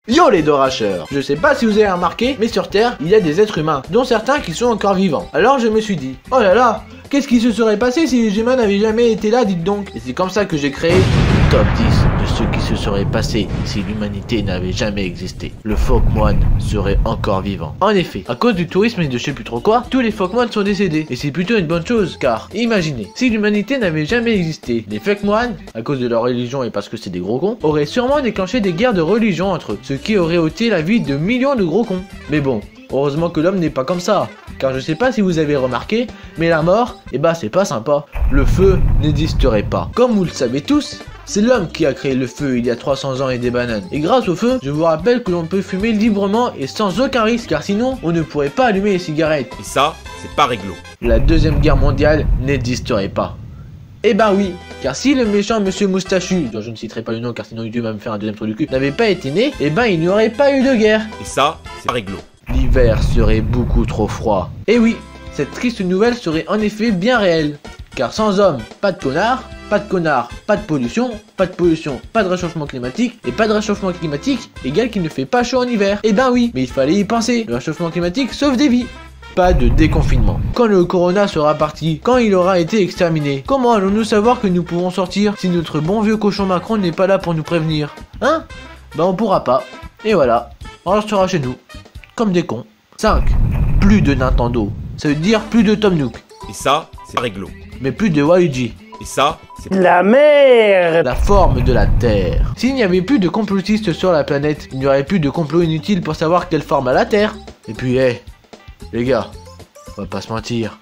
Yo les doracheurs! Je sais pas si vous avez remarqué, mais sur Terre, il y a des êtres humains, dont certains qui sont encore vivants. Alors je me suis dit, oh là là, qu'est-ce qui se serait passé si les humains n'avaient jamais été là, dites donc? Et c'est comme ça que j'ai créé le top 10 de ce qui se serait passé si l'humanité n'avait jamais existé. Le phoque moine serait encore vivant. En effet, à cause du tourisme et de je sais plus trop quoi, tous les phoques moines sont décédés. Et c'est plutôt une bonne chose, car imaginez, si l'humanité n'avait jamais existé, les phoques moines, à cause de leur religion et parce que c'est des gros cons, auraient sûrement déclenché des guerres de religion entre eux, ce qui aurait ôté la vie de millions de gros cons. Mais bon, heureusement que l'homme n'est pas comme ça, car je sais pas si vous avez remarqué, mais la mort, eh bah c'est pas sympa. Le feu n'existerait pas. Comme vous le savez tous, c'est l'homme qui a créé le feu il y a 300 ans et des bananes. Et grâce au feu, je vous rappelle que l'on peut fumer librement et sans aucun risque, car sinon, on ne pourrait pas allumer les cigarettes. Et ça, c'est pas réglo. La deuxième guerre mondiale n'existerait pas. Eh ben oui, car si le méchant monsieur Moustachu, dont je ne citerai pas le nom car sinon YouTube va me faire un deuxième trou du cul, n'avait pas été né, eh ben il n'y aurait pas eu de guerre. Et ça, c'est pas réglo. L'hiver serait beaucoup trop froid. Et oui, cette triste nouvelle serait en effet bien réelle. Car sans hommes, pas de connards, pas de connards, pas de pollution, pas de réchauffement climatique, et pas de réchauffement climatique égale qu'il ne fait pas chaud en hiver. Eh ben oui, mais il fallait y penser, le réchauffement climatique sauve des vies. Pas de déconfinement. Quand le corona sera parti, quand il aura été exterminé, comment allons-nous savoir que nous pourrons sortir si notre bon vieux cochon Macron n'est pas là pour nous prévenir? Hein? Ben on pourra pas. Et voilà, on restera chez nous, comme des cons. 5. Plus de Nintendo. Ça veut dire plus de Tom Nook. Et ça, c'est pas réglo. Mais plus de Waluigi. Et ça, c'est La merde! La forme de la Terre. S'il n'y avait plus de complotistes sur la planète, il n'y aurait plus de complot inutile pour savoir quelle forme a la Terre. Et puis, les gars, on va pas se mentir.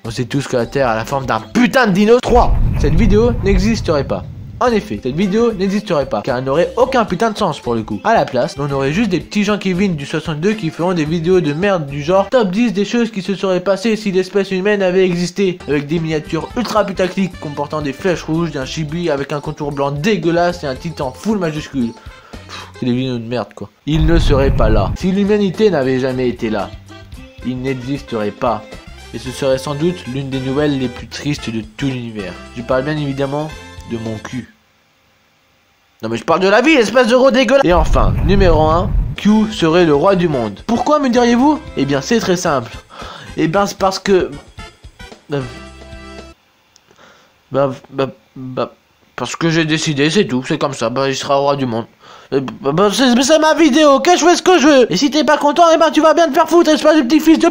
On sait tous que la Terre a la forme d'un putain de dino. 3. Cette vidéo n'existerait pas. En effet, cette vidéo n'existerait pas, car elle n'aurait aucun putain de sens pour le coup. À la place, on aurait juste des petits gens Kevin du 62 qui feront des vidéos de merde du genre top 10 des choses qui se seraient passées si l'espèce humaine avait existé, avec des miniatures ultra putaclic comportant des flèches rouges, d'un chibi avec un contour blanc dégueulasse et un titan full majuscule. C'est des vidéos de merde quoi. Il ne serait pas là. Si l'humanité n'avait jamais été là, il n'existerait pas. Et ce serait sans doute l'une des nouvelles les plus tristes de tout l'univers. Je parle bien évidemment de mon cul. Non mais je parle de la vie, espèce de gros dégueulasse. Et enfin, numéro 1, Q serait le roi du monde. Pourquoi me diriez-vous? Eh bien c'est très simple. Eh ben c'est parce que... parce que j'ai décidé, c'est tout, c'est comme ça, il sera roi du monde. C'est ma vidéo, ok, je fais ce que je veux. Et si t'es pas content, eh ben tu vas bien te faire foutre, espèce de petit fils de p***.